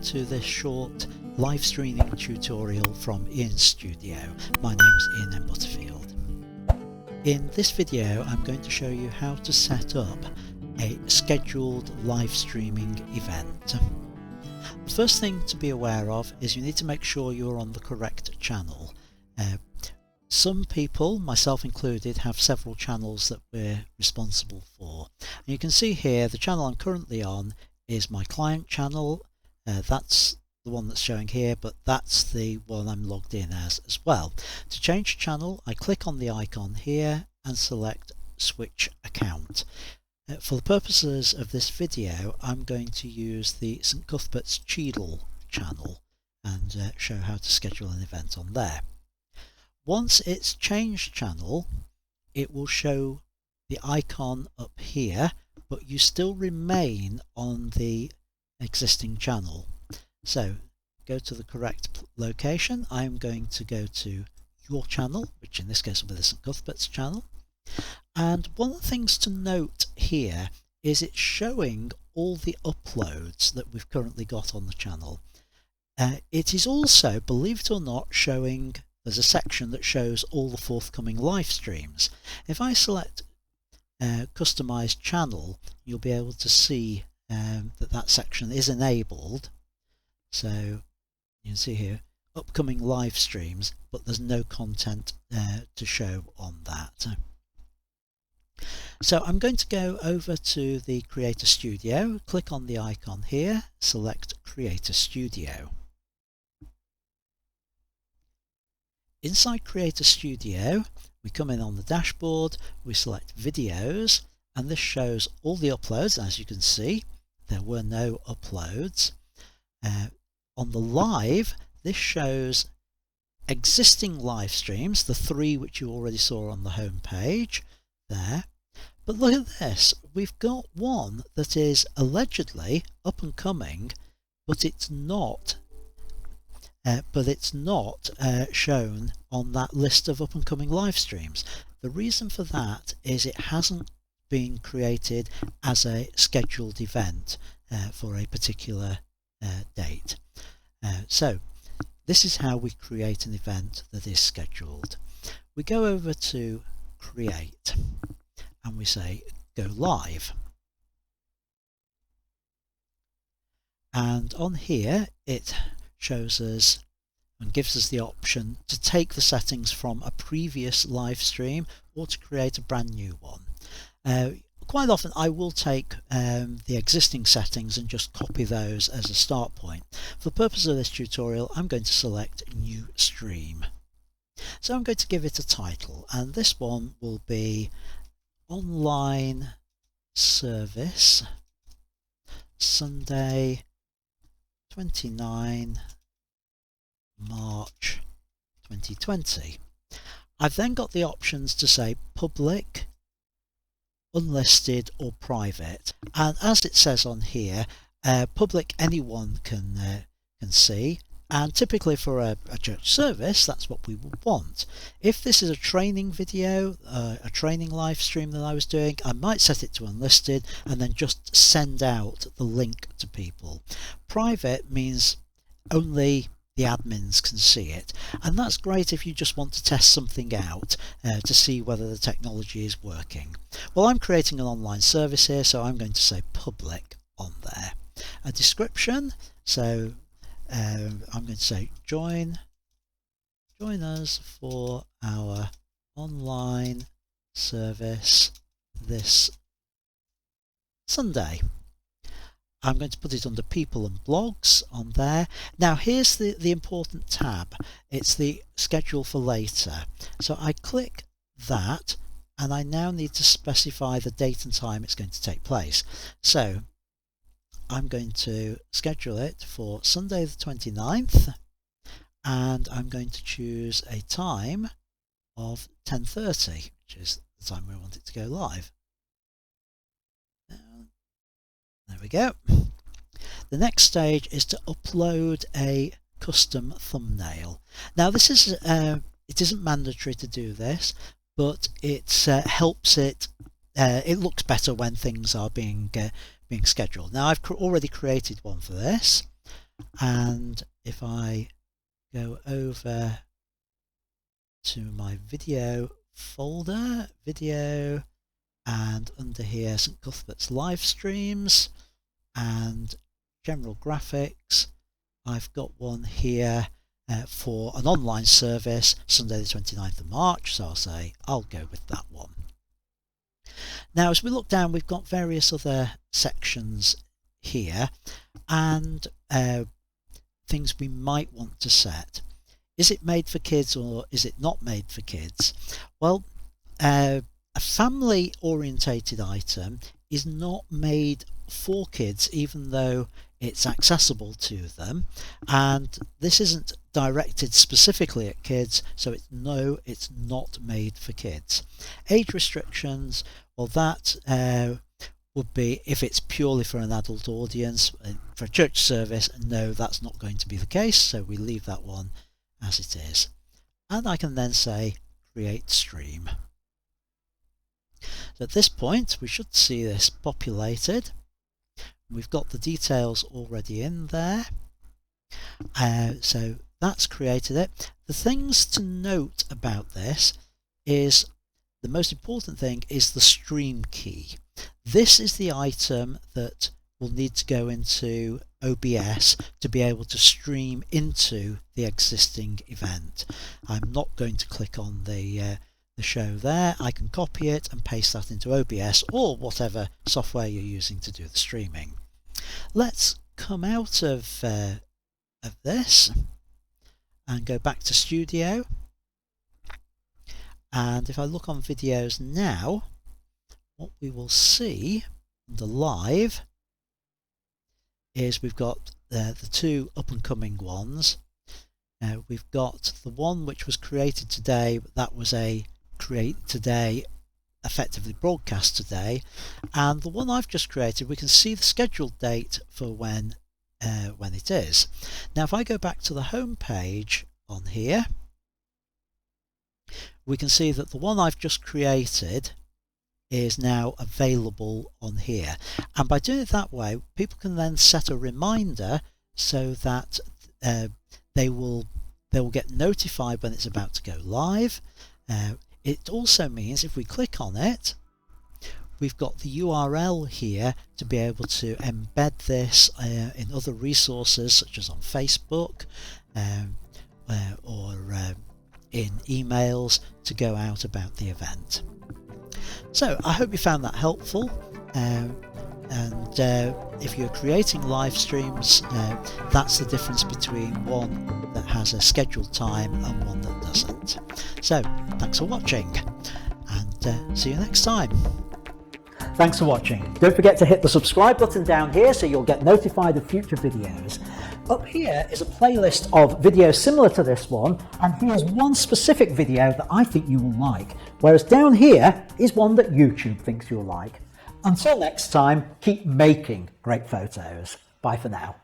to this short live streaming tutorial from iansstudio. My name's Ian Butterfield. In this video I'm going to show you how to set up a scheduled live streaming event. The first thing to be aware of is you need to make sure you're on the correct channel. Some people, myself included, have several channels that we're responsible for. And you can see here the channel I'm currently on is my client channel. That's the one that's showing here, but that's the one I'm logged in as well. To change channel, I click on the icon here and select switch account. For the purposes of this video, I'm going to use the St Cuthbert's Cheadle channel and show how to schedule an event on there. Once it's changed channel, it will show the icon up here, but you still remain on the existing channel. So go to the correct location. I'm going to go to your channel, which in this case will be the St Cuthbert's channel. And one of the things to note here is it's showing all the uploads that we've currently got on the channel. It is also, believe it or not, showing, there's a section that shows all the forthcoming live streams. If I select customized channel, you'll be able to see that section is enabled. So you can see here upcoming live streams, but there's no content to show on that. So I'm going to go over to the Creator Studio, click on the icon here, select Creator Studio. Inside Creator Studio, we come in on the dashboard, we select videos, and this shows all the uploads. As you can see, there were no uploads. On the live, this shows existing live streams, the 3 which you already saw on the home page there. But look at this, we've got one that is allegedly up and coming, but it's not shown on that list of up and coming live streams. The reason for that is it hasn't been created as a scheduled event for a particular date. So this is how we create an event that is scheduled. We go over to create and we say go live, and on here it shows us and gives us the option to take the settings from a previous live stream or to create a brand new one. Quite often I will take the existing settings and just copy those as a start point. For the purpose of this tutorial, I'm going to select new stream. So I'm going to give it a title, and this one will be online service Sunday 29 March 2020. I've then got the options to say public, unlisted or private, and as it says on here, public anyone can see, and typically for a church service that's what we would want. If this is a training video, a training live stream that I was doing, I might set it to unlisted and then just send out the link to people. Private means only the admins can see it, and that's great if you just want to test something out to see whether the technology is working. Well, I'm creating an online service here, so I'm going to say public on there. A description, so I'm going to say join us for our online service this Sunday. I'm going to put it under people and blogs on there. Now here's the important tab. It's the schedule for later. So I click that and I now need to specify the date and time it's going to take place. So I'm going to schedule it for Sunday the 29th, and I'm going to choose a time of 10:30, which is the time we want it to go live. There we go. The next stage is to upload a custom thumbnail. Now this is it isn't mandatory to do this, but it helps it. It looks better when things are being scheduled. Now I've already created one for this. and if I go over to my video folder, video, and under here St Cuthbert's live streams and general graphics, I've got one here for an online service, Sunday the 29th of March, so I'll say I'll go with that one. Now as we look down, we've got various other sections here and things we might want to set. Is it made for kids or is it not made for kids? Well, a family orientated item is not made for kids, even though it's accessible to them, and this isn't directed specifically at kids, so it's not made for kids. Age restrictions, well, that would be if it's purely for an adult audience. For a church service, no, that's not going to be the case, so we leave that one as it is. And I can then say create stream. So at this point we should see this populated. We've got the details already in there, so that's created it. The things to note about this is the most important thing is the stream key. This is the item that will need to go into OBS to be able to stream into the existing event. I'm not going to click on the show there. I can copy it and paste that into OBS or whatever software you're using to do the streaming. Let's come out of this and go back to Studio, and if I look on videos now, what we will see under live is we've got the two up and coming ones. We've got the one which was created today, that was a create today, effectively broadcast today, and the one I've just created, we can see the scheduled date for when it is. Now if I go back to the home page on here, we can see that the one I've just created is now available on here, and by doing it that way people can then set a reminder so that they will get notified when it's about to go live. It also means if we click on it, we've got the URL here to be able to embed this in other resources such as on Facebook or in emails to go out about the event. So I hope you found that helpful, and if you're creating live streams, that's the difference between one that has a scheduled time and one that doesn't. So thanks for watching, and see you next time. Thanks for watching. Don't forget to hit the subscribe button down here so you'll get notified of future videos. Up here is a playlist of videos similar to this one, and here's one specific video that I think you will like, whereas down here is one that YouTube thinks you'll like. Until next time, keep making great photos. Bye for now.